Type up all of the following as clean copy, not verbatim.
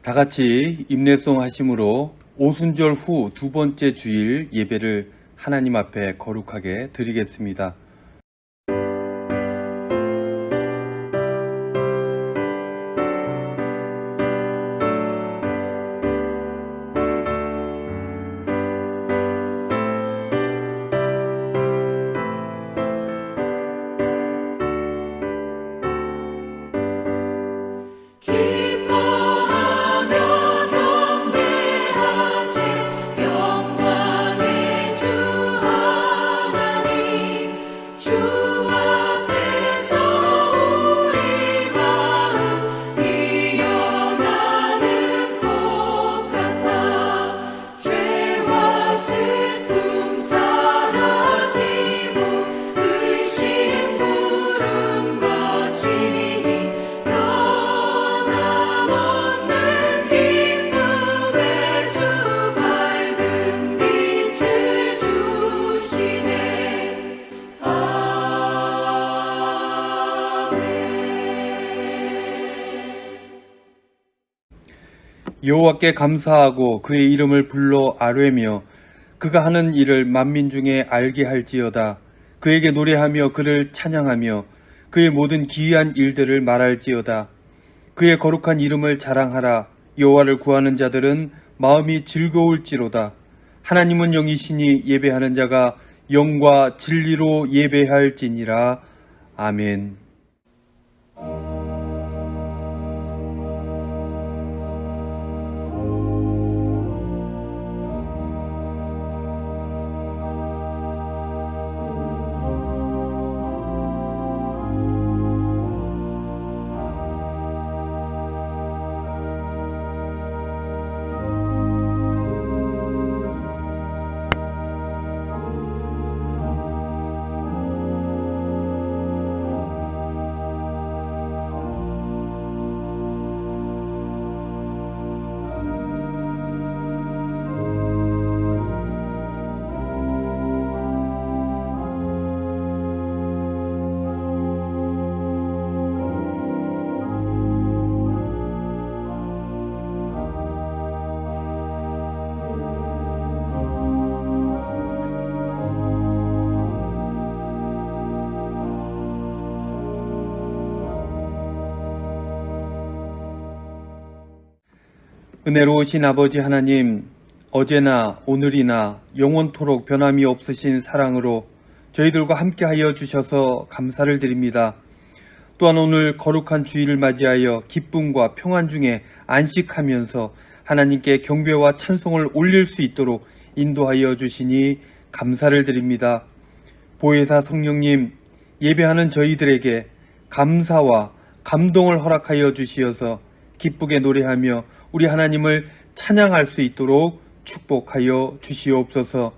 다 같이 임내송 하심으로 오순절 후 두 번째 주일 예배를 하나님 앞에 거룩하게 드리겠습니다. 여호와께 감사하고 그의 이름을 불러 아뢰며 그가 하는 일을 만민 중에 알게 할지어다. 그에게 노래하며 그를 찬양하며 그의 모든 기이한 일들을 말할지어다. 그의 거룩한 이름을 자랑하라. 여호와를 구하는 자들은 마음이 즐거울지로다. 하나님은 영이시니 예배하는 자가 영과 진리로 예배할지니라. 아멘. 은혜로우신 아버지 하나님, 어제나 오늘이나 영원토록 변함이 없으신 사랑으로 저희들과 함께하여 주셔서 감사를 드립니다. 또한 오늘 거룩한 주일을 맞이하여 기쁨과 평안 중에 안식하면서 하나님께 경배와 찬송을 올릴 수 있도록 인도하여 주시니 감사를 드립니다. 보혜사 성령님, 예배하는 저희들에게 감사와 감동을 허락하여 주시어서 기쁘게 노래하며 우리 하나님을 찬양할 수 있도록 축복하여 주시옵소서.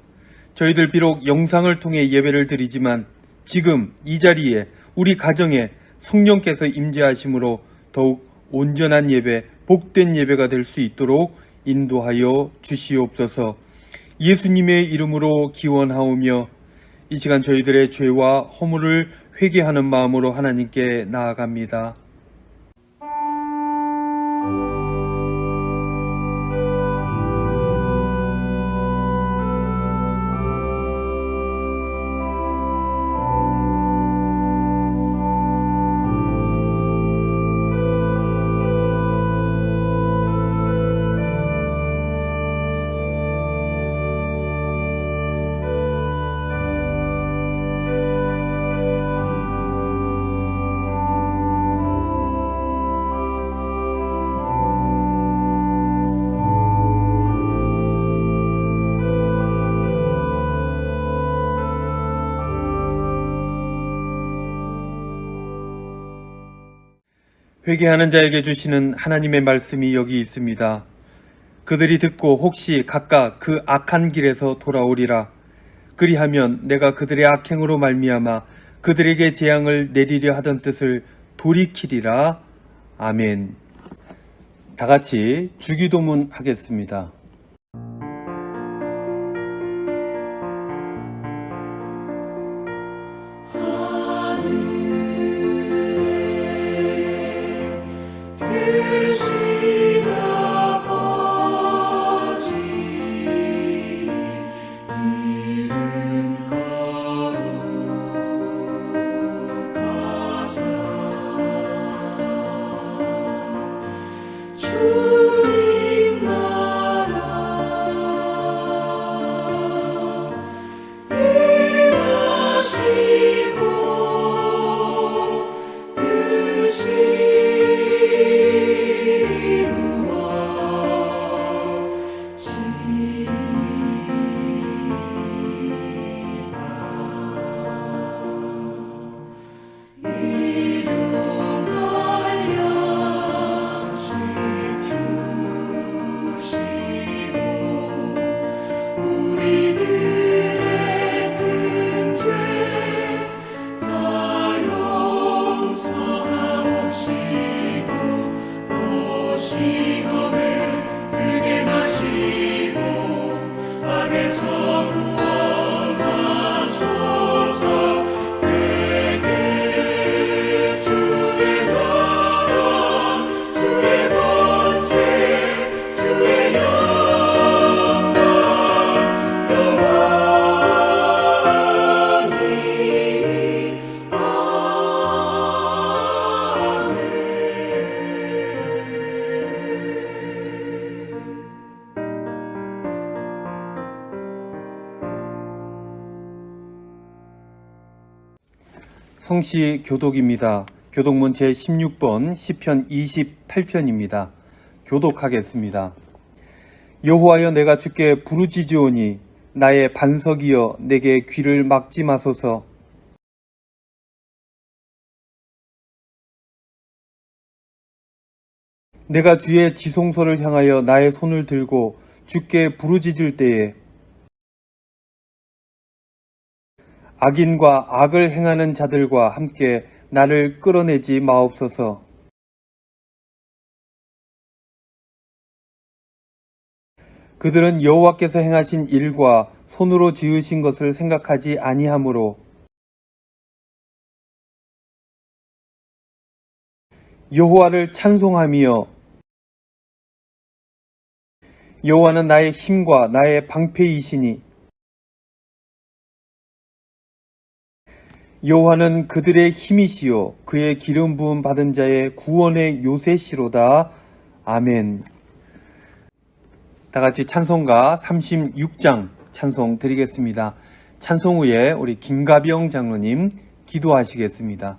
저희들 비록 영상을 통해 예배를 드리지만 지금 이 자리에 우리 가정에 성령께서 임재하심으로 더욱 온전한 예배, 복된 예배가 될 수 있도록 인도하여 주시옵소서. 예수님의 이름으로 기원하오며 이 시간 저희들의 죄와 허물을 회개하는 마음으로 하나님께 나아갑니다. 회개하는 자에게 주시는 하나님의 말씀이 여기 있습니다. 그들이 듣고 혹시 각각 그 악한 길에서 돌아오리라. 그리하면 내가 그들의 악행으로 말미암아 그들에게 재앙을 내리려 하던 뜻을 돌이키리라. 아멘. 다 같이 주기도문 하겠습니다. 계시라 성시 교독입니다. 교독문 제16번 시편 28편입니다. 교독하겠습니다. 여호와여, 내가 주께 부르짖으오니 나의 반석이여, 내게 귀를 막지 마소서. 내가 주의 지성소를 향하여 나의 손을 들고 주께 부르짖을 때에 악인과 악을 행하는 자들과 함께 나를 끌어내지 마옵소서. 그들은 여호와께서 행하신 일과 손으로 지으신 것을 생각하지 아니하므로 여호와를 찬송하며, 여호와는 나의 힘과 나의 방패이시니 여호와는 그들의 힘이시요 그의 기름 부음 받은 자의 구원의 요새시로다. 아멘. 다 같이 찬송가 36장 찬송 드리겠습니다. 찬송 후에 우리 김가병 장로님 기도하시겠습니다.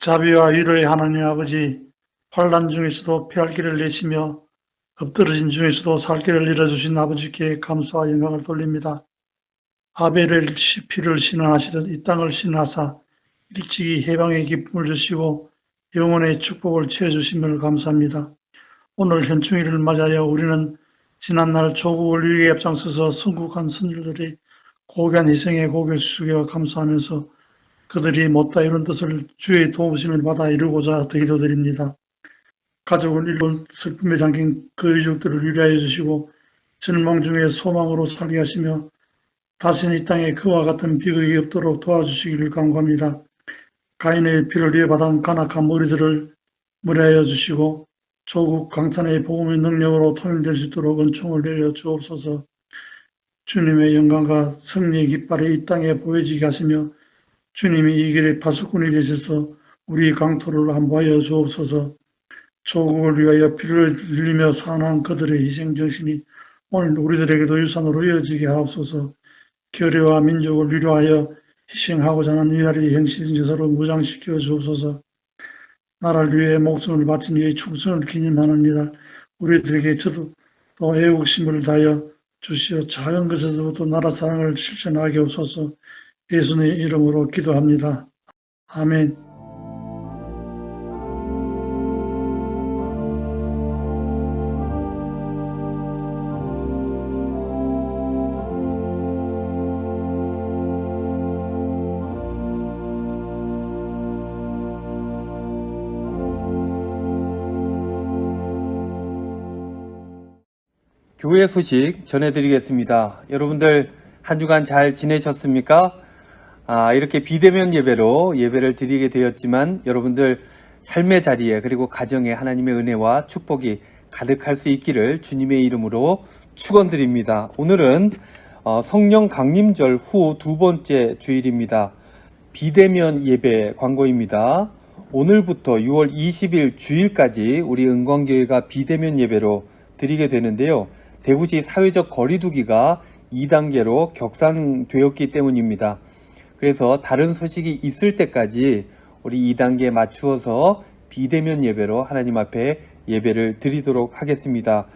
자비와 위로의 하나님 아버지, 환난 중에서도 피할 길을 내시며 엎드러진 중에서도 살 길을 잃어주신 아버지께 감사와 영광을 돌립니다. 아벨의 피를 신원하시듯 이 땅을 신하사 일찍이 해방의 기쁨을 주시고 영혼의 축복을 채워주심을 감사합니다. 오늘 현충일을 맞아여 우리는 지난날 조국을 위기에 앞장서서 순국한 선조들의 고귀한 희생에 고개 숙여 감사하면서 그들이 못다 이룬 뜻을 주의 도우심을 받아 이루고자 기도드립니다. 가족을 잃은 슬픔에 잠긴 그 유족들을 위로하여 주시고 절망 중에 소망으로 살게 하시며 다시는 이 땅에 그와 같은 비극이 없도록 도와주시기를 간구합니다. 가인의 피를 위해 받은 간악한 머리들을 무례하여 주시고 조국 강산의 복음의 능력으로 통일될 수 있도록 은총을 내려 주옵소서. 주님의 영광과 승리의 깃발이 이 땅에 보여지게 하시며 주님이 이 길의 파수꾼이 되셔서 우리 강토를 안보하여 주옵소서. 조국을 위하여 피를 흘리며 사는 그들의 희생정신이 오늘 우리들에게도 유산으로 이어지게 하옵소서. 결의와 민족을 위로하여 희생하고자 하는 위아래 행신제사로 무장시켜 주옵소서. 나라를 위해 목숨을 바친 이의 충성을 기념하는 이날 우리들에게 저도 또 애국심을 다하여 주시어 작은 것에서부터 나라 사랑을 실천하게 하옵소서. 예수님의 이름으로 기도합니다. 아멘. 교회 소식 전해드리겠습니다. 여러분들 한 주간 잘 지내셨습니까? 이렇게 비대면 예배로 예배를 드리게 되었지만 여러분들 삶의 자리에 그리고 가정에 하나님의 은혜와 축복이 가득할 수 있기를 주님의 이름으로 축원드립니다. 오늘은 성령 강림절 후 두 번째 주일입니다. 비대면 예배 광고입니다. 오늘부터 6월 20일 주일까지 우리 은광교회가 비대면 예배로 드리게 되는데요. 대구시 사회적 거리두기가 2단계로 격상되었기 때문입니다. 그래서 다른 소식이 있을 때까지 우리 2단계에 맞추어서 비대면 예배로 하나님 앞에 예배를 드리도록 하겠습니다.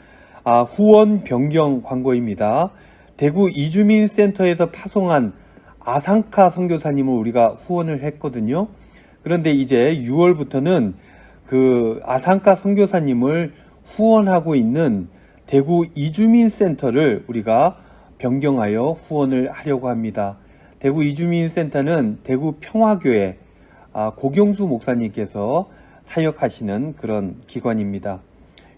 후원 변경 광고입니다. 대구 이주민센터에서 파송한 아상카 선교사님을 우리가 후원을 했거든요. 그런데 이제 6월부터는 그 아상카 선교사님을 후원하고 있는 대구 이주민센터를 우리가 변경하여 후원을 하려고 합니다. 대구 이주민센터는 대구 평화교회 고경수 목사님께서 사역하시는 그런 기관입니다.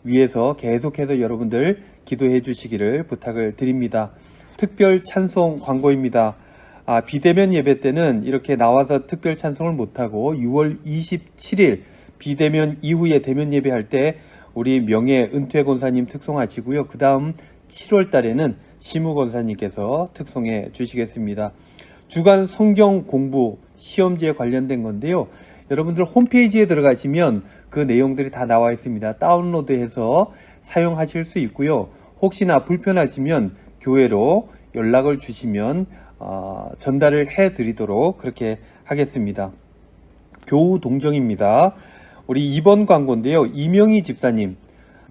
위에서 계속해서 여러분들 기도해 주시기를 부탁을 드립니다. 특별 찬송 광고입니다. 비대면 예배 때는 이렇게 나와서 특별 찬송을 못하고 6월 27일 비대면 이후에 대면 예배할 때 우리 명예 은퇴 권사님 특송하시고요. 그 다음 7월 달에는 시무 권사님께서 특송해 주시겠습니다. 주간 성경 공부 시험지에 관련된 건데요. 여러분들 홈페이지에 들어가시면 그 내용들이 다 나와 있습니다. 다운로드해서 사용하실 수 있고요. 혹시나 불편하시면 교회로 연락을 주시면 전달을 해드리도록 그렇게 하겠습니다. 교우 동정입니다. 우리 2번 광고인데요. 이명희 집사님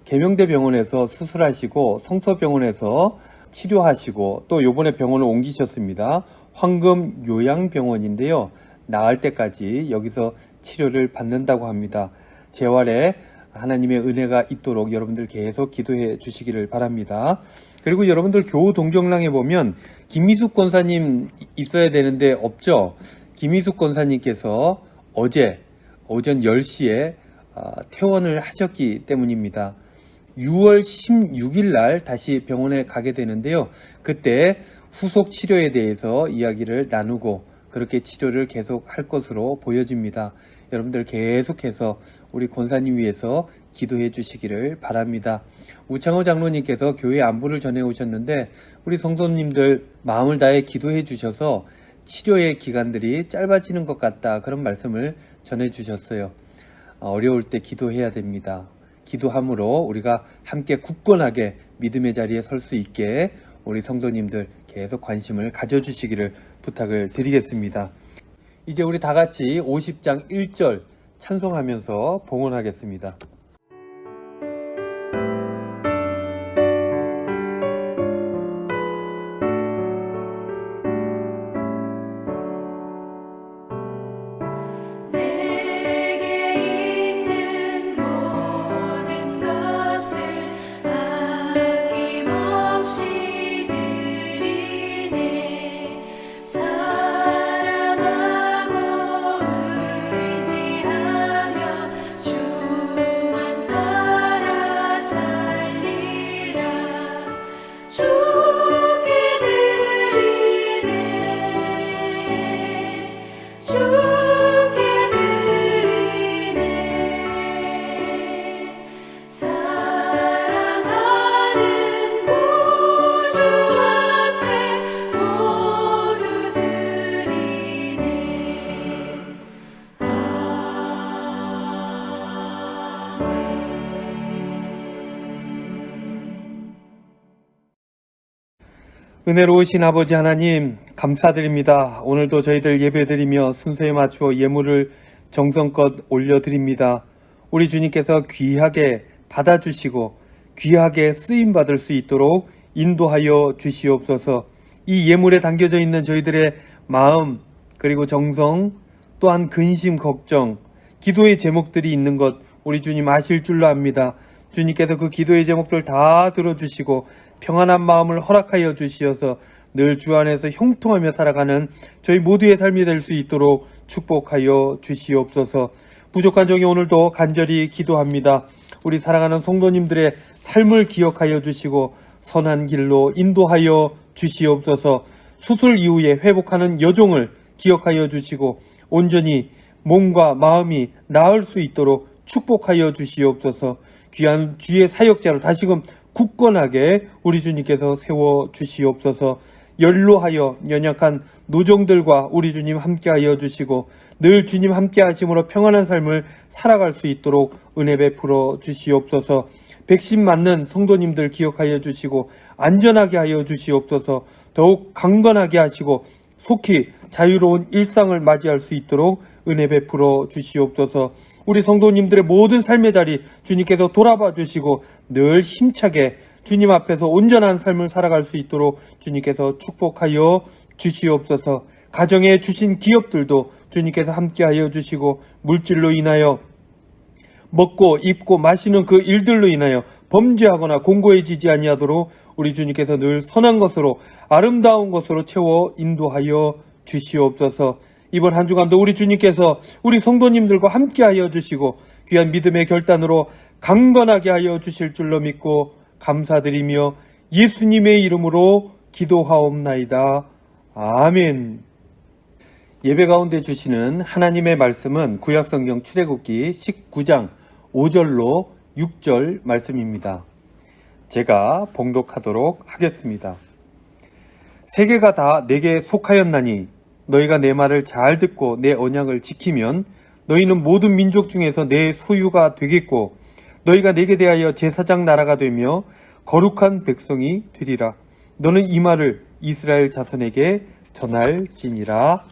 계명대 병원에서 수술하시고 성서병원에서 치료하시고 또 요번에 병원을 옮기셨습니다. 황금 요양병원인데요. 나을 때까지 여기서 치료를 받는다고 합니다. 재활에 하나님의 은혜가 있도록 여러분들 계속 기도해 주시기를 바랍니다. 그리고 여러분들 교우 동정랑에 보면 김미숙 권사님 있어야 되는데 없죠? 김미숙 권사님께서 어제 오전 10시에 퇴원을 하셨기 때문입니다. 6월 16일 날 다시 병원에 가게 되는데요. 그때 후속 치료에 대해서 이야기를 나누고 그렇게 치료를 계속 할 것으로 보여집니다. 여러분들 계속해서 우리 권사님 위해서 기도해 주시기를 바랍니다. 우창호 장로님께서 교회 안부를 전해 오셨는데 우리 성도님들 마음을 다해 기도해 주셔서 치료의 기간들이 짧아지는 것 같다 그런 말씀을 전해 주셨어요. 어려울 때 기도해야 됩니다. 기도함으로 우리가 함께 굳건하게 믿음의 자리에 설 수 있게 우리 성도님들 계속 관심을 가져주시기를 부탁을 드리겠습니다. 이제 우리 다 같이 50장 1절 찬송하면서 봉헌하겠습니다. 사랑하고 의지하며 주 은혜로우신 아버지 하나님, 감사드립니다. 오늘도 저희들 예배드리며 순서에 맞추어 예물을 정성껏 올려드립니다. 우리 주님께서 귀하게 받아주시고 귀하게 쓰임받을 수 있도록 인도하여 주시옵소서. 이 예물에 담겨져 있는 저희들의 마음, 그리고 정성, 또한 근심, 걱정, 기도의 제목들이 있는 것 우리 주님 아실 줄로 압니다. 주님께서 그 기도의 제목들 다 들어주시고 평안한 마음을 허락하여 주시어서 늘 주 안에서 형통하며 살아가는 저희 모두의 삶이 될 수 있도록 축복하여 주시옵소서. 부족한 종이 오늘도 간절히 기도합니다. 우리 사랑하는 성도님들의 삶을 기억하여 주시고 선한 길로 인도하여 주시옵소서. 수술 이후에 회복하는 여종을 기억하여 주시고 온전히 몸과 마음이 나을 수 있도록 축복하여 주시옵소서. 귀한 주의 사역자로 다시금 굳건하게 우리 주님께서 세워 주시옵소서. 연로하여 연약한 노정들과 우리 주님 함께하여 주시고 늘 주님 함께 하심으로 평안한 삶을 살아갈 수 있도록 은혜 베풀어 주시옵소서. 백신 맞는 성도님들 기억하여 주시고 안전하게 하여 주시옵소서. 더욱 강건하게 하시고 속히 자유로운 일상을 맞이할 수 있도록 은혜 베풀어 주시옵소서. 우리 성도님들의 모든 삶의 자리 주님께서 돌아봐 주시고 늘 힘차게 주님 앞에서 온전한 삶을 살아갈 수 있도록 주님께서 축복하여 주시옵소서. 가정에 주신 기업들도 주님께서 함께하여 주시고 물질로 인하여 먹고 입고 마시는 그 일들로 인하여 범죄하거나 공고해지지 아니하도록 우리 주님께서 늘 선한 것으로 아름다운 것으로 채워 인도하여 주시옵소서. 이번 한 주간도 우리 주님께서 우리 성도님들과 함께하여 주시고 귀한 믿음의 결단으로 강건하게 하여 주실 줄로 믿고 감사드리며 예수님의 이름으로 기도하옵나이다. 아멘. 예배 가운데 주시는 하나님의 말씀은 구약성경 출애굽기 19장 5절로 6절 말씀입니다. 제가 봉독하도록 하겠습니다. 세계가 다 내게 속하였나니 너희가 내 말을 잘 듣고 내 언약을 지키면 너희는 모든 민족 중에서 내 소유가 되겠고 너희가 내게 대하여 제사장 나라가 되며 거룩한 백성이 되리라. 너는 이 말을 이스라엘 자손에게 전할지니라.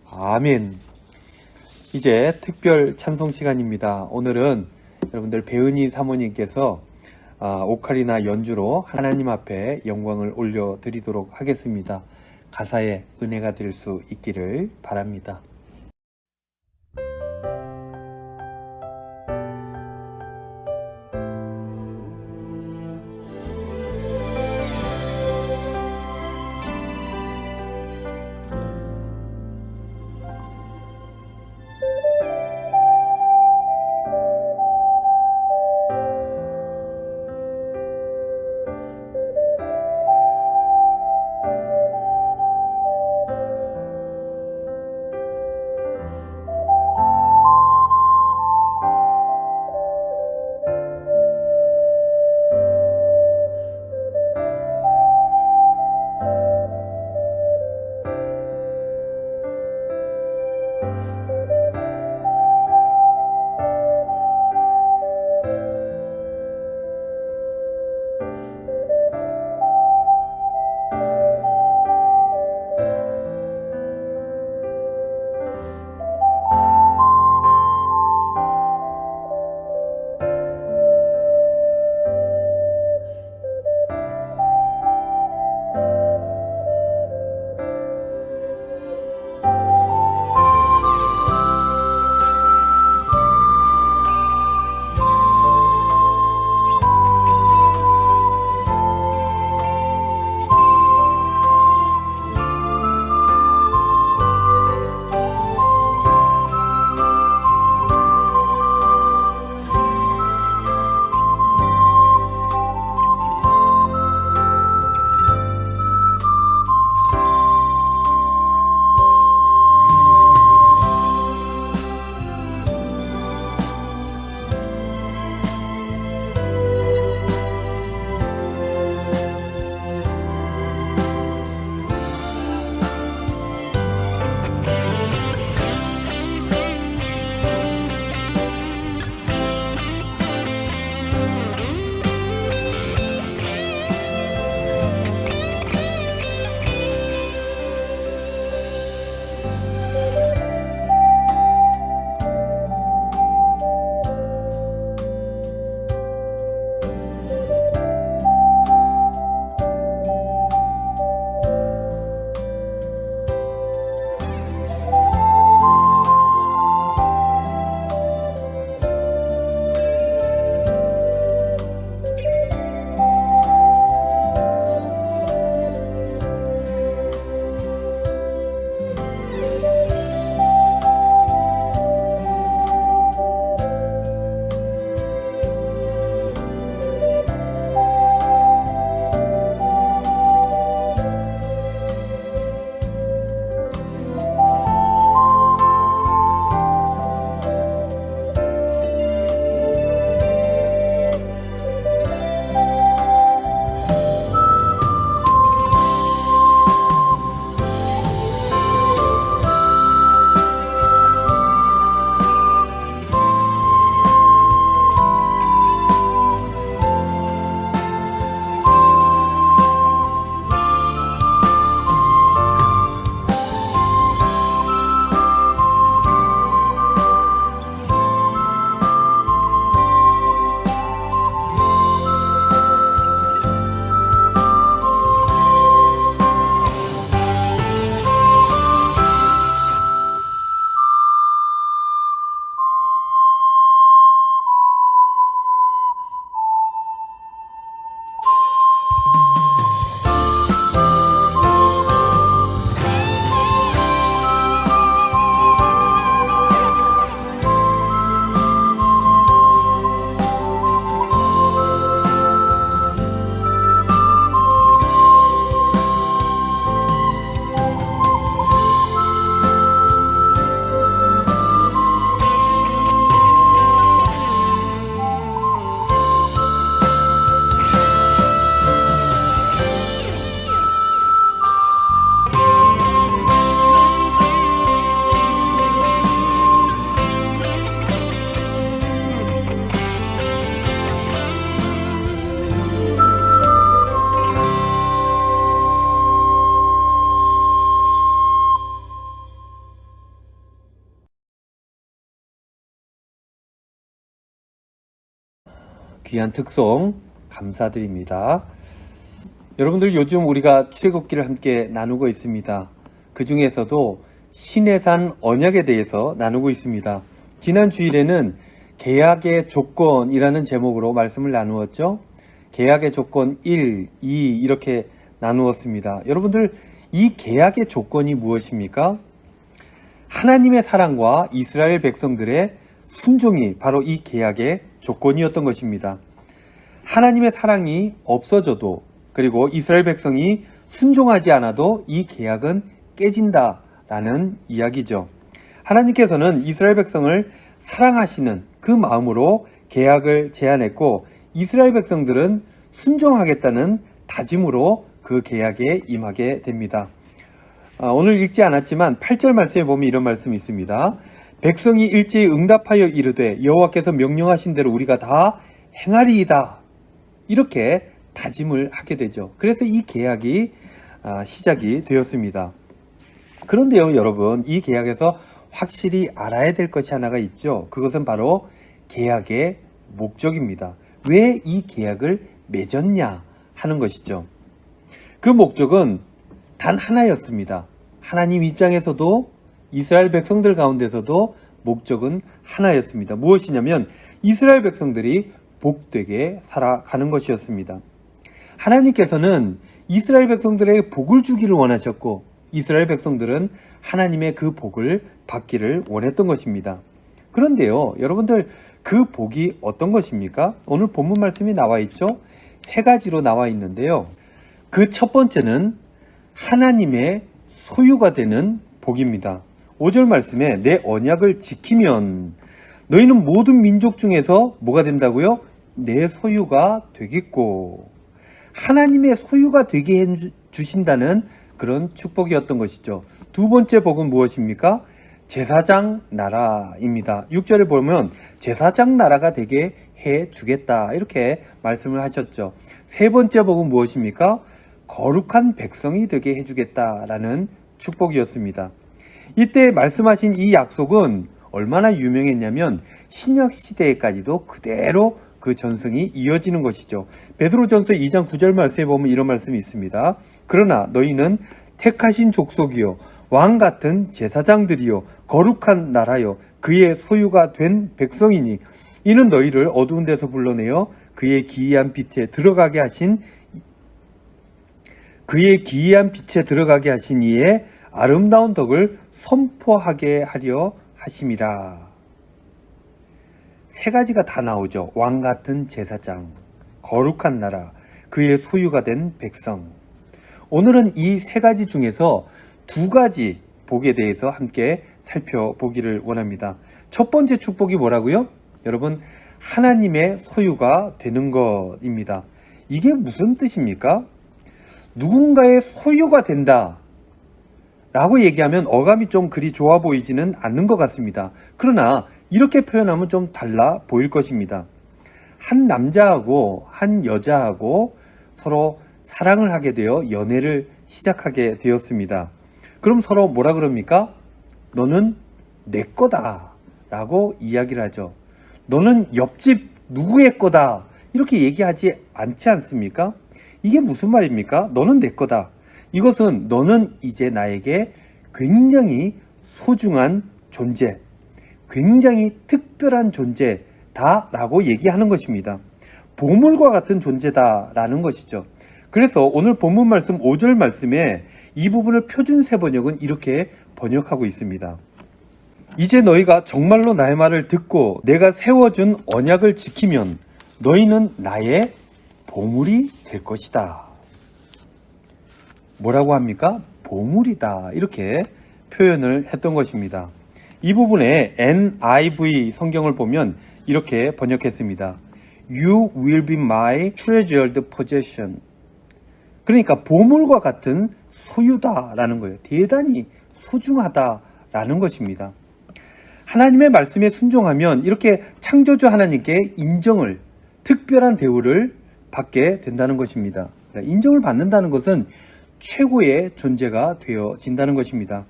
아멘. 이제 특별 찬송 시간입니다. 오늘은 여러분들 배은희 사모님께서 오카리나 연주로 하나님 앞에 영광을 올려드리도록 하겠습니다. 가사에 은혜가 될 수 있기를 바랍니다. 귀한 특송 감사드립니다. 여러분들 요즘 우리가 출애굽기를 함께 나누고 있습니다. 그 중에서도 시내산 언약에 대해서 나누고 있습니다. 지난 주일에는 계약의 조건이라는 제목으로 말씀을 나누었죠. 계약의 조건 1, 2 이렇게 나누었습니다. 여러분들 이 계약의 조건이 무엇입니까? 하나님의 사랑과 이스라엘 백성들의 순종이 바로 이 계약의 조건이었던 것입니다. 하나님의 사랑이 없어져도 그리고 이스라엘 백성이 순종하지 않아도 이 계약은 깨진다라는 이야기죠. 하나님께서는 이스라엘 백성을 사랑하시는 그 마음으로 계약을 제안했고 이스라엘 백성들은 순종하겠다는 다짐으로 그 계약에 임하게 됩니다. 오늘 읽지 않았지만 8절 말씀에 보면 이런 말씀이 있습니다. 백성이 일제히 응답하여 이르되 여호와께서 명령하신 대로 우리가 다 행하리이다. 이렇게 다짐을 하게 되죠. 그래서 이 계약이 시작이 되었습니다. 그런데요, 여러분, 이 계약에서 확실히 알아야 될 것이 하나가 있죠. 그것은 바로 계약의 목적입니다. 왜 이 계약을 맺었냐 하는 것이죠. 그 목적은 단 하나였습니다. 하나님 입장에서도 이스라엘 백성들 가운데서도 목적은 하나였습니다. 무엇이냐면 이스라엘 백성들이 복되게 살아가는 것이었습니다. 하나님께서는 이스라엘 백성들에게 복을 주기를 원하셨고 이스라엘 백성들은 하나님의 그 복을 받기를 원했던 것입니다. 그런데요, 여러분들 그 복이 어떤 것입니까? 오늘 본문 말씀이 나와 있죠? 3가지로 나와 있는데요. 그 첫 번째는 하나님의 소유가 되는 복입니다. 5절 말씀에 내 언약을 지키면 너희는 모든 민족 중에서 뭐가 된다고요? 내 소유가 되겠고 하나님의 소유가 되게 해주신다는 그런 축복이었던 것이죠. 두 번째 복은 무엇입니까? 제사장 나라입니다. 6절에 보면 제사장 나라가 되게 해주겠다 이렇게 말씀을 하셨죠. 세 번째 복은 무엇입니까? 거룩한 백성이 되게 해주겠다라는 축복이었습니다. 이때 말씀하신 이 약속은 얼마나 유명했냐면 신약 시대에까지도 그대로 그 전승이 이어지는 것이죠. 베드로전서 2장 9절 말씀에 보면 이런 말씀이 있습니다. 그러나 너희는 택하신 족속이요 왕 같은 제사장들이요 거룩한 나라요 그의 소유가 된 백성이니 이는 너희를 어두운 데서 불러내어 그의 기이한 빛에 들어가게 하신 이의 아름다운 덕을 선포하게 하려 하심이라. 3가지가 다 나오죠. 왕 같은 제사장, 거룩한 나라, 그의 소유가 된 백성. 오늘은 이 3가지 중에서 2가지 복에 대해서 함께 살펴보기를 원합니다. 첫 번째 축복이 뭐라고요? 여러분, 하나님의 소유가 되는 것입니다. 이게 무슨 뜻입니까? 누군가의 소유가 된다 라고 얘기하면 어감이 좀 그리 좋아 보이지는 않는 것 같습니다. 그러나 이렇게 표현하면 좀 달라 보일 것입니다. 한 남자하고 한 여자하고 서로 사랑을 하게 되어 연애를 시작하게 되었습니다. 그럼 서로 뭐라 그럽니까? 너는 내 거다 라고 이야기를 하죠. 너는 옆집 누구의 거다 이렇게 얘기하지 않지 않습니까? 이게 무슨 말입니까? 너는 내 거다. 이것은 너는 이제 나에게 굉장히 소중한 존재, 굉장히 특별한 존재다라고 얘기하는 것입니다. 보물과 같은 존재다라는 것이죠. 그래서 오늘 본문 말씀 5절 말씀에 이 부분을 표준세 번역은 이렇게 번역하고 있습니다. 이제 너희가 정말로 나의 말을 듣고 내가 세워준 언약을 지키면 너희는 나의 보물이 될 것이다. 뭐라고 합니까? 보물이다. 이렇게 표현을 했던 것입니다. 이 부분에 NIV 성경을 보면 이렇게 번역했습니다. You will be my treasured possession. 그러니까 보물과 같은 소유다라는 거예요. 대단히 소중하다라는 것입니다. 하나님의 말씀에 순종하면 이렇게 창조주 하나님께 인정을, 특별한 대우를 받게 된다는 것입니다. 인정을 받는다는 것은 최고의 존재가 되어진다는 것입니다.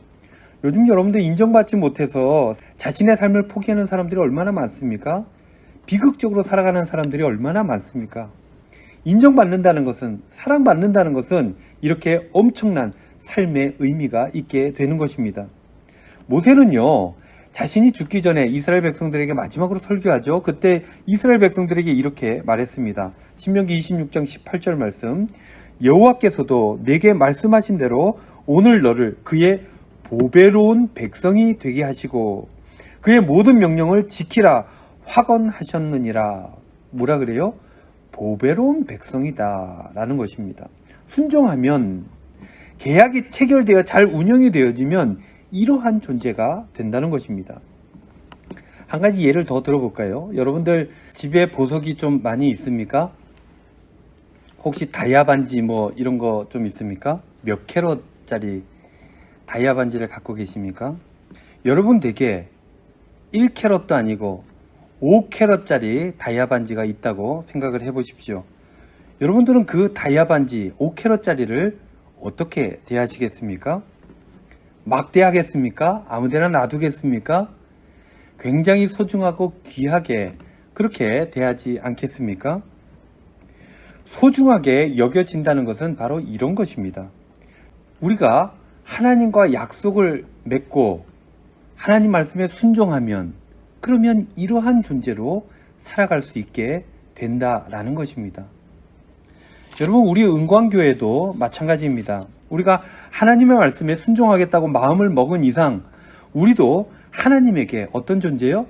요즘 여러분들 인정받지 못해서 자신의 삶을 포기하는 사람들이 얼마나 많습니까? 비극적으로 살아가는 사람들이 얼마나 많습니까? 인정받는다는 것은, 사랑받는다는 것은 이렇게 엄청난 삶의 의미가 있게 되는 것입니다. 모세는요, 자신이 죽기 전에 이스라엘 백성들에게 마지막으로 설교하죠. 그때 이스라엘 백성들에게 이렇게 말했습니다. 신명기 26장 18절 말씀, 여호와께서도 내게 말씀하신 대로 오늘 너를 그의 보배로운 백성이 되게 하시고 그의 모든 명령을 지키라 확언하셨느니라. 뭐라 그래요? 보배로운 백성이다 라는 것입니다. 순종하면, 계약이 체결되어 잘 운영이 되어지면 이러한 존재가 된다는 것입니다. 한 가지 예를 더 들어볼까요? 여러분들 집에 보석이 좀 많이 있습니까? 혹시 다이아 반지 뭐 이런 거 좀 있습니까? 몇 캐럿짜리 다이아 반지를 갖고 계십니까? 여러분 댁에 1캐럿도 아니고 5캐럿짜리 다이아 반지가 있다고 생각을 해보십시오. 여러분들은 그 다이아 반지 5캐럿짜리를 어떻게 대하시겠습니까? 막 대하겠습니까? 아무데나 놔두겠습니까? 굉장히 소중하고 귀하게 그렇게 대하지 않겠습니까? 소중하게 여겨진다는 것은 바로 이런 것입니다. 우리가 하나님과 약속을 맺고 하나님 말씀에 순종하면, 그러면 이러한 존재로 살아갈 수 있게 된다라는 것입니다. 여러분, 우리 은광교회도 마찬가지입니다. 우리가 하나님의 말씀에 순종하겠다고 마음을 먹은 이상 우리도 하나님에게 어떤 존재요?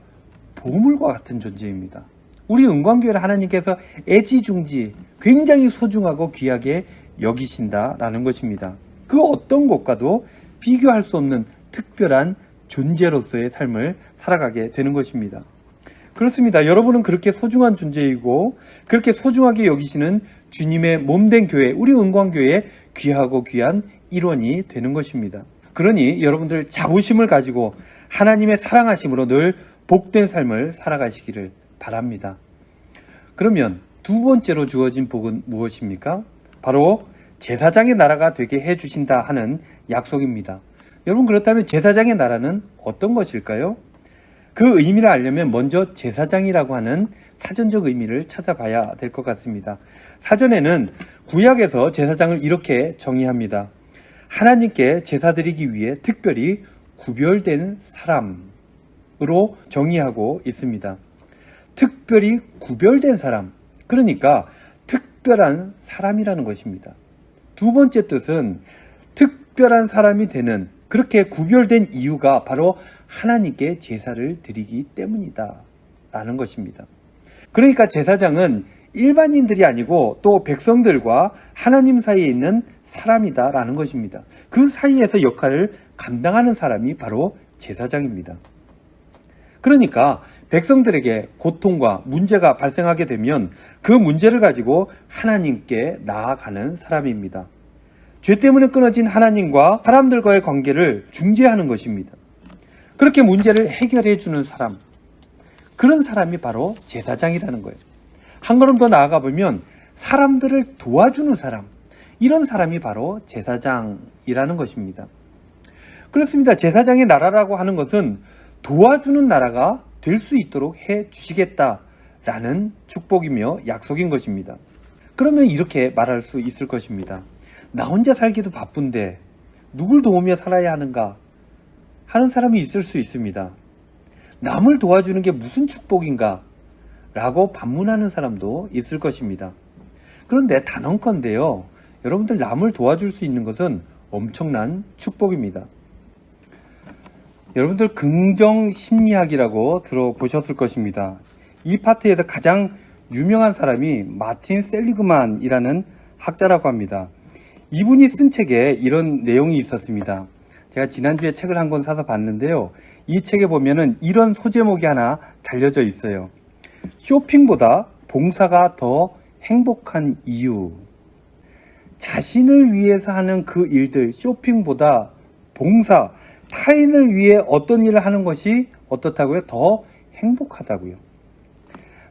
보물과 같은 존재입니다. 우리 은광교회를 하나님께서 애지중지 굉장히 소중하고 귀하게 여기신다라는 것입니다. 그 어떤 것과도 비교할 수 없는 특별한 존재로서의 삶을 살아가게 되는 것입니다. 그렇습니다. 여러분은 그렇게 소중한 존재이고 그렇게 소중하게 여기시는 주님의 몸된 교회, 우리 은광교회의 귀하고 귀한 일원이 되는 것입니다. 그러니 여러분들 자부심을 가지고 하나님의 사랑하심으로 늘 복된 삶을 살아가시기를 바랍니다. 그러면 두 번째로 주어진 복은 무엇입니까? 바로 제사장의 나라가 되게 해주신다 하는 약속입니다. 여러분, 그렇다면 제사장의 나라는 어떤 것일까요? 그 의미를 알려면 먼저 제사장이라고 하는 사전적 의미를 찾아봐야 될 것 같습니다. 사전에는 구약에서 제사장을 이렇게 정의합니다. 하나님께 제사 드리기 위해 특별히 구별된 사람으로 정의하고 있습니다. 특별히 구별된 사람, 그러니까 특별한 사람이라는 것입니다. 두 번째 뜻은 특별한 사람이 되는, 그렇게 구별된 이유가 바로 하나님께 제사를 드리기 때문이다 라는 것입니다. 그러니까 제사장은 일반인들이 아니고 또 백성들과 하나님 사이에 있는 사람이다 라는 것입니다. 그 사이에서 역할을 감당하는 사람이 바로 제사장입니다. 그러니까 백성들에게 고통과 문제가 발생하게 되면 그 문제를 가지고 하나님께 나아가는 사람입니다. 죄 때문에 끊어진 하나님과 사람들과의 관계를 중재하는 것입니다. 그렇게 문제를 해결해 주는 사람, 그런 사람이 바로 제사장이라는 거예요. 한 걸음 더 나아가 보면 사람들을 도와주는 사람, 이런 사람이 바로 제사장이라는 것입니다. 그렇습니다. 제사장의 나라라고 하는 것은 도와주는 나라가 될 수 있도록 해 주시겠다라는 축복이며 약속인 것입니다. 그러면 이렇게 말할 수 있을 것입니다. 나 혼자 살기도 바쁜데 누굴 도우며 살아야 하는가 하는 사람이 있을 수 있습니다. 남을 도와주는 게 무슨 축복인가 라고 반문하는 사람도 있을 것입니다. 그런데 단언컨대요, 여러분들 남을 도와줄 수 있는 것은 엄청난 축복입니다. 여러분들 긍정 심리학이라고 들어보셨을 것입니다. 이 파트에서 가장 유명한 사람이 마틴 셀리그만이라는 학자라고 합니다. 이분이 쓴 책에 이런 내용이 있었습니다. 제가 지난주에 책을 한 권 사서 봤는데요. 이 책에 보면은 이런 소제목이 하나 달려져 있어요. 쇼핑보다 봉사가 더 행복한 이유. 자신을 위해서 하는 그 일들, 쇼핑보다 봉사, 타인을 위해 어떤 일을 하는 것이 어떻다고요? 더 행복하다고요.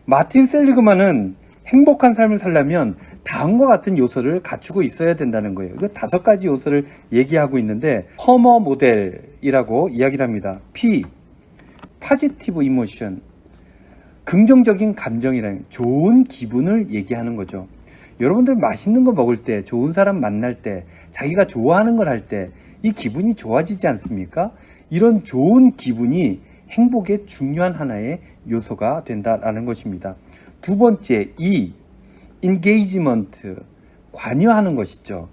마틴 셀리그만은 행복한 삶을 살려면 다음과 같은 요소를 갖추고 있어야 된다는 거예요. 그 5가지 요소를 얘기하고 있는데 허머 모델이라고 이야기를 합니다. P, 포지티브 이모션, 긍정적인 감정이라는 좋은 기분을 얘기하는 거죠. 여러분들 맛있는 거 먹을 때, 좋은 사람 만날 때, 자기가 좋아하는 걸 할 때 이 기분이 좋아지지 않습니까? 이런 좋은 기분이 행복의 중요한 하나의 요소가 된다라는 것입니다. 두 번째, engagement, 관여하는 것이죠.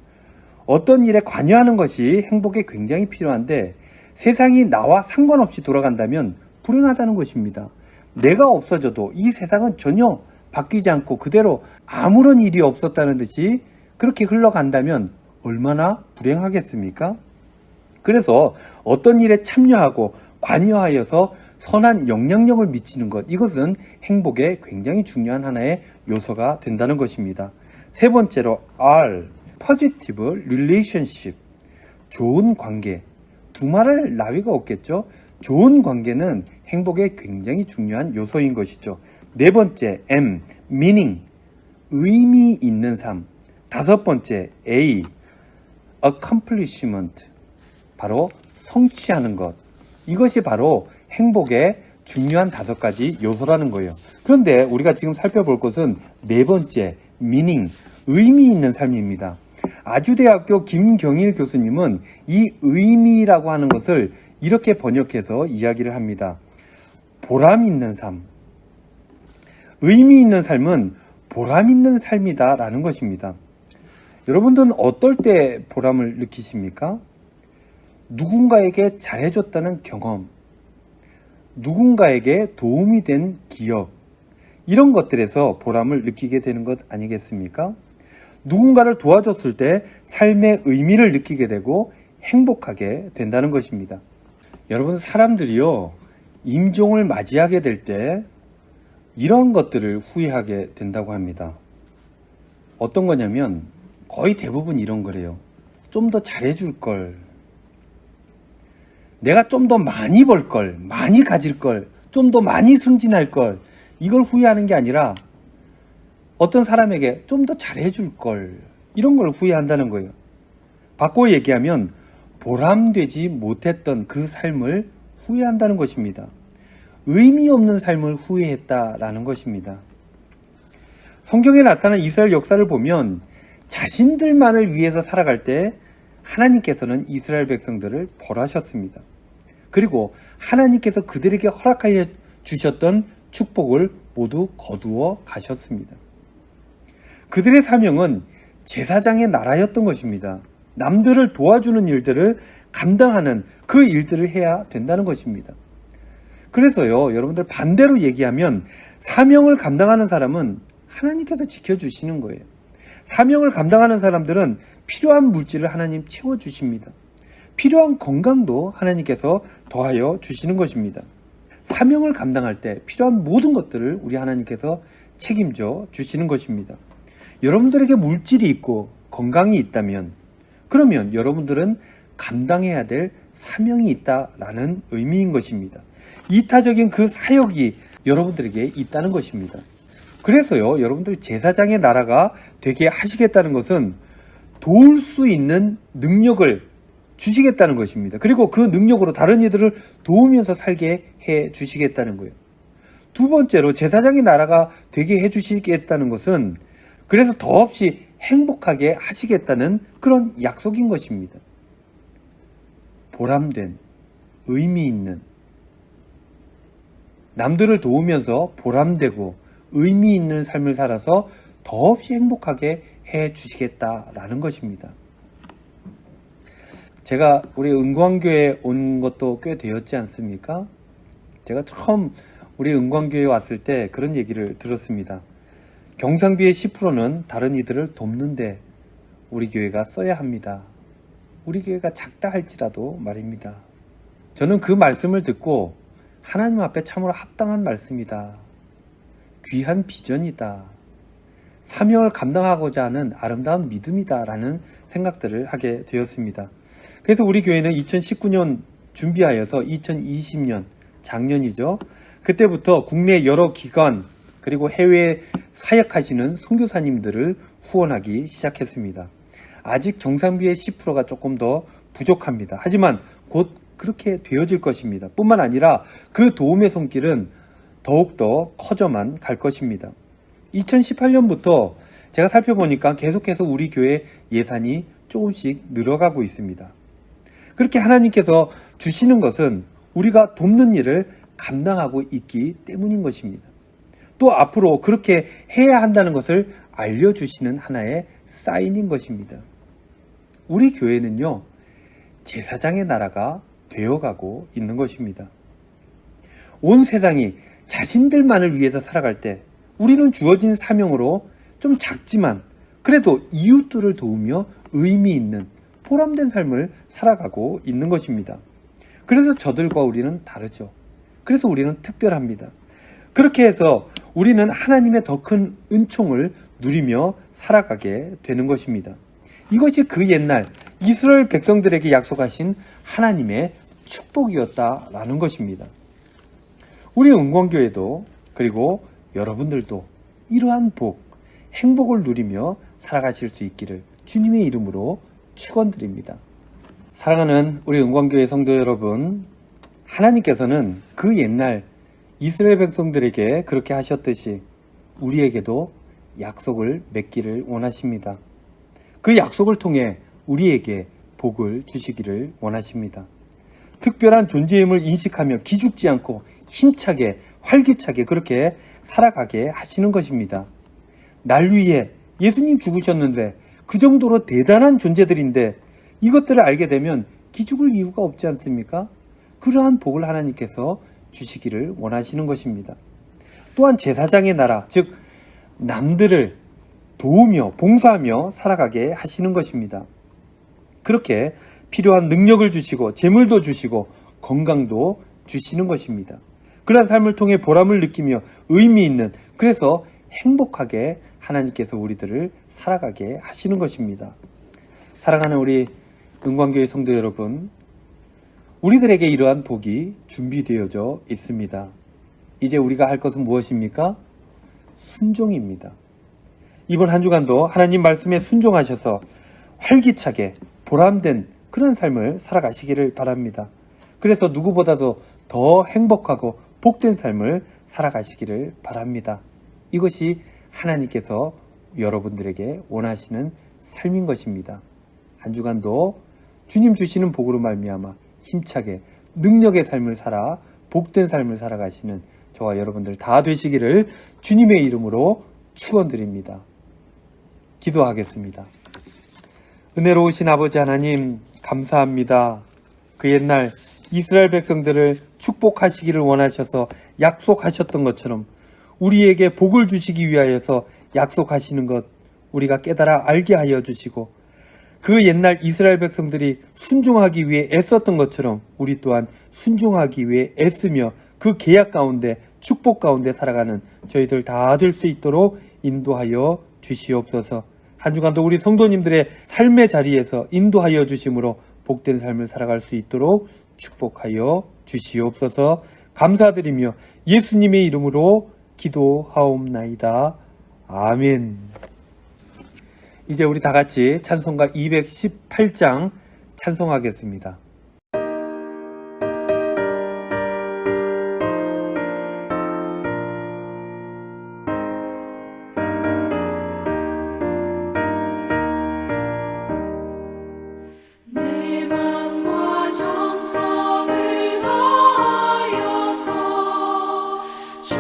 어떤 일에 관여하는 것이 행복에 굉장히 필요한데 세상이 나와 상관없이 돌아간다면 불행하다는 것입니다. 내가 없어져도 이 세상은 전혀 바뀌지 않고 그대로 아무런 일이 없었다는 듯이 그렇게 흘러간다면 얼마나 불행하겠습니까? 그래서 어떤 일에 참여하고 관여하여서 선한 영향력을 미치는 것, 이것은 행복에 굉장히 중요한 하나의 요소가 된다는 것입니다. 세 번째로 R, Positive Relationship, 좋은 관계. 두말할 나위가 없겠죠. 좋은 관계는 행복에 굉장히 중요한 요소인 것이죠. 네 번째 M, Meaning, 의미 있는 삶. 다섯 번째 A, Accomplishment, 바로 성취하는 것. 이것이 바로 행복의 중요한 5가지 요소라는 거예요. 그런데 우리가 지금 살펴볼 것은 네 번째, meaning, 의미 있는 삶입니다. 아주대학교 김경일 교수님은 이 의미라고 하는 것을 이렇게 번역해서 이야기를 합니다. 보람 있는 삶. 의미 있는 삶은 보람 있는 삶이다 라는 것입니다. 여러분들은 어떨 때 보람을 느끼십니까? 누군가에게 잘해줬다는 경험, 누군가에게 도움이 된 기억, 이런 것들에서 보람을 느끼게 되는 것 아니겠습니까? 누군가를 도와줬을 때 삶의 의미를 느끼게 되고 행복하게 된다는 것입니다. 여러분, 사람들이요, 임종을 맞이하게 될 때 이런 것들을 후회하게 된다고 합니다. 어떤 거냐면 거의 대부분 이런 거래요. 좀 더 잘해줄 걸, 내가 좀 더 많이 벌 걸, 많이 가질 걸, 좀 더 많이 승진할 걸, 이걸 후회하는 게 아니라 어떤 사람에게 좀 더 잘해줄 걸, 이런 걸 후회한다는 거예요. 바꿔 얘기하면 보람되지 못했던 그 삶을 후회한다는 것입니다. 의미 없는 삶을 후회했다라는 것입니다. 성경에 나타난 이스라엘 역사를 보면 자신들만을 위해서 살아갈 때 하나님께서는 이스라엘 백성들을 벌하셨습니다. 그리고 하나님께서 그들에게 허락하여 주셨던 축복을 모두 거두어 가셨습니다. 그들의 사명은 제사장의 나라였던 것입니다. 남들을 도와주는 일들을 감당하는 그 일들을 해야 된다는 것입니다. 그래서요, 여러분들 반대로 얘기하면 사명을 감당하는 사람은 하나님께서 지켜주시는 거예요. 사명을 감당하는 사람들은 필요한 물질을 하나님 채워주십니다. 필요한 건강도 하나님께서 더하여 주시는 것입니다. 사명을 감당할 때 필요한 모든 것들을 우리 하나님께서 책임져 주시는 것입니다. 여러분들에게 물질이 있고 건강이 있다면 그러면 여러분들은 감당해야 될 사명이 있다라는 의미인 것입니다. 이타적인 그 사역이 여러분들에게 있다는 것입니다. 그래서요, 여러분들 제사장의 나라가 되게 하시겠다는 것은 도울 수 있는 능력을 주시겠다는 것입니다. 그리고 그 능력으로 다른 이들을 도우면서 살게 해 주시겠다는 거예요. 두 번째로 제사장의 나라가 되게 해 주시겠다는 것은 그래서 더없이 행복하게 하시겠다는 그런 약속인 것입니다. 보람된, 의미 있는, 남들을 도우면서 보람되고 의미 있는 삶을 살아서 더없이 행복하게 해 주시겠다라는 것입니다. 제가 우리 은광교회에 온 것도 꽤 되었지 않습니까? 제가 처음 우리 은광교회에 왔을 때 그런 얘기를 들었습니다. 경상비의 10%는 다른 이들을 돕는데 우리 교회가 써야 합니다. 우리 교회가 작다 할지라도 말입니다. 저는 그 말씀을 듣고 하나님 앞에 참으로 합당한 말씀이다. 귀한 비전이다. 사명을 감당하고자 하는 아름다운 믿음이다 라는 생각들을 하게 되었습니다. 그래서 우리 교회는 2019년 준비하여서 2020년 작년이죠. 그때부터 국내 여러 기관 그리고 해외에 사역하시는 선교사님들을 후원하기 시작했습니다. 아직 정상비의 10%가 조금 더 부족합니다. 하지만 곧 그렇게 되어질 것입니다. 뿐만 아니라 그 도움의 손길은 더욱더 커져만 갈 것입니다. 2018년부터 제가 살펴보니까 계속해서 우리 교회 예산이 조금씩 늘어가고 있습니다. 그렇게 하나님께서 주시는 것은 우리가 돕는 일을 감당하고 있기 때문인 것입니다. 또 앞으로 그렇게 해야 한다는 것을 알려주시는 하나의 사인인 것입니다. 우리 교회는요, 제사장의 나라가 되어가고 있는 것입니다. 온 세상이 자신들만을 위해서 살아갈 때 우리는 주어진 사명으로 좀 작지만 그래도 이웃들을 도우며 의미 있는 보람된 삶을 살아가고 있는 것입니다. 그래서 저들과 우리는 다르죠. 그래서 우리는 특별합니다. 그렇게 해서 우리는 하나님의 더 큰 은총을 누리며 살아가게 되는 것입니다. 이것이 그 옛날 이스라엘 백성들에게 약속하신 하나님의 축복이었다라는 것입니다. 우리 은광교회도 그리고 여러분들도 이러한 복, 행복을 누리며 살아가실 수 있기를 주님의 이름으로 축원드립니다. 사랑하는 우리 은광교회 성도 여러분, 하나님께서는 그 옛날 이스라엘 백성들에게 그렇게 하셨듯이 우리에게도 약속을 맺기를 원하십니다. 그 약속을 통해 우리에게 복을 주시기를 원하십니다. 특별한 존재임을 인식하며 기죽지 않고 힘차게 활기차게 그렇게 살아가게 하시는 것입니다. 날 위해 예수님 죽으셨는데 그 정도로 대단한 존재들인데 이것들을 알게 되면 기죽을 이유가 없지 않습니까? 그러한 복을 하나님께서 주시기를 원하시는 것입니다. 또한 제사장의 나라, 즉 남들을 도우며 봉사하며 살아가게 하시는 것입니다. 그렇게 필요한 능력을 주시고 재물도 주시고 건강도 주시는 것입니다. 그런 삶을 통해 보람을 느끼며 의미 있는, 그래서 행복하게 하나님께서 우리들을 살아가게 하시는 것입니다. 사랑하는 우리 은광교회 성도 여러분, 우리들에게 이러한 복이 준비되어져 있습니다. 이제 우리가 할 것은 무엇입니까? 순종입니다. 이번 한 주간도 하나님 말씀에 순종하셔서 활기차게 보람된 그런 삶을 살아가시기를 바랍니다. 그래서 누구보다도 더 행복하고 복된 삶을 살아가시기를 바랍니다. 이것이 하나님께서 여러분들에게 원하시는 삶인 것입니다. 한 주간도 주님 주시는 복으로 말미암아 힘차게 능력의 삶을 살아 복된 삶을 살아가시는 저와 여러분들 다 되시기를 주님의 이름으로 축원드립니다. 기도하겠습니다. 은혜로우신 아버지 하나님, 감사합니다. 그 옛날 이스라엘 백성들을 축복하시기를 원하셔서 약속하셨던 것처럼 우리에게 복을 주시기 위하여서 약속하시는 것 우리가 깨달아 알게 하여 주시고, 그 옛날 이스라엘 백성들이 순종하기 위해 애썼던 것처럼 우리 또한 순종하기 위해 애쓰며 그 계약 가운데 축복 가운데 살아가는 저희들 다 될 수 있도록 인도하여 주시옵소서. 한 주간도 우리 성도님들의 삶의 자리에서 인도하여 주심으로 복된 삶을 살아갈 수 있도록 축복하여 주시옵소서. 감사드리며 예수님의 이름으로 기도하옵나이다. 아멘. 이제 우리 다 같이 찬송가 218장 찬송하겠습니다. 내 맘과 정성을 다하여서 주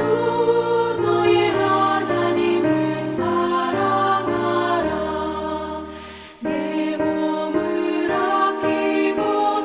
너의 하나님을 사랑하라. 내 몸을 아끼고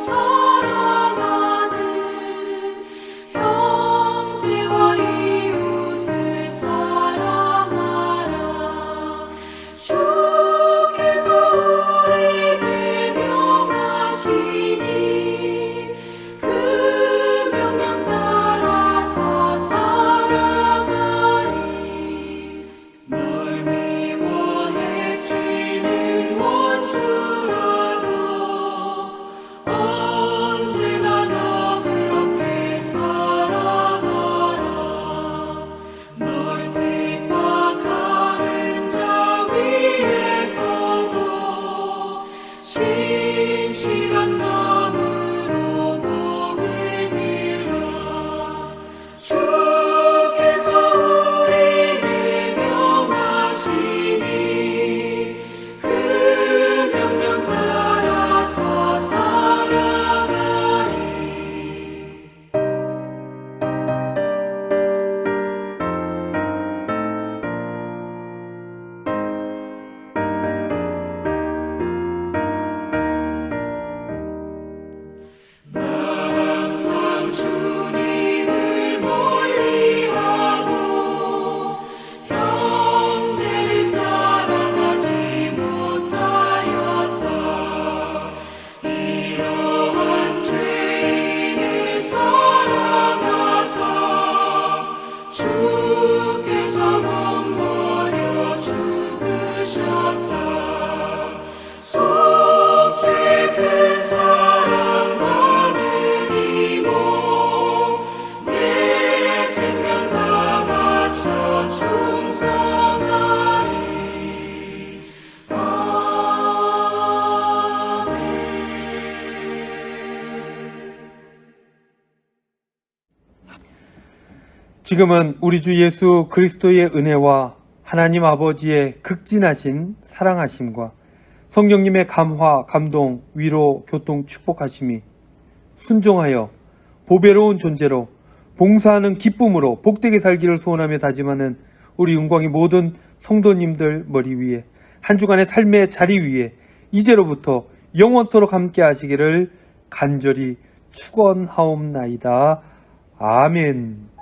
지금은 우리 주 예수 그리스도의 은혜와 하나님 아버지의 극진하신 사랑하심과 성령님의 감화, 감동, 위로, 교통, 축복하심이 순종하여 보배로운 존재로 봉사하는 기쁨으로 복되게 살기를 소원하며 다짐하는 우리 은광의 모든 성도님들 머리 위에 한 주간의 삶의 자리 위에 이제로부터 영원토록 함께 하시기를 간절히 축원하옵나이다. 아멘.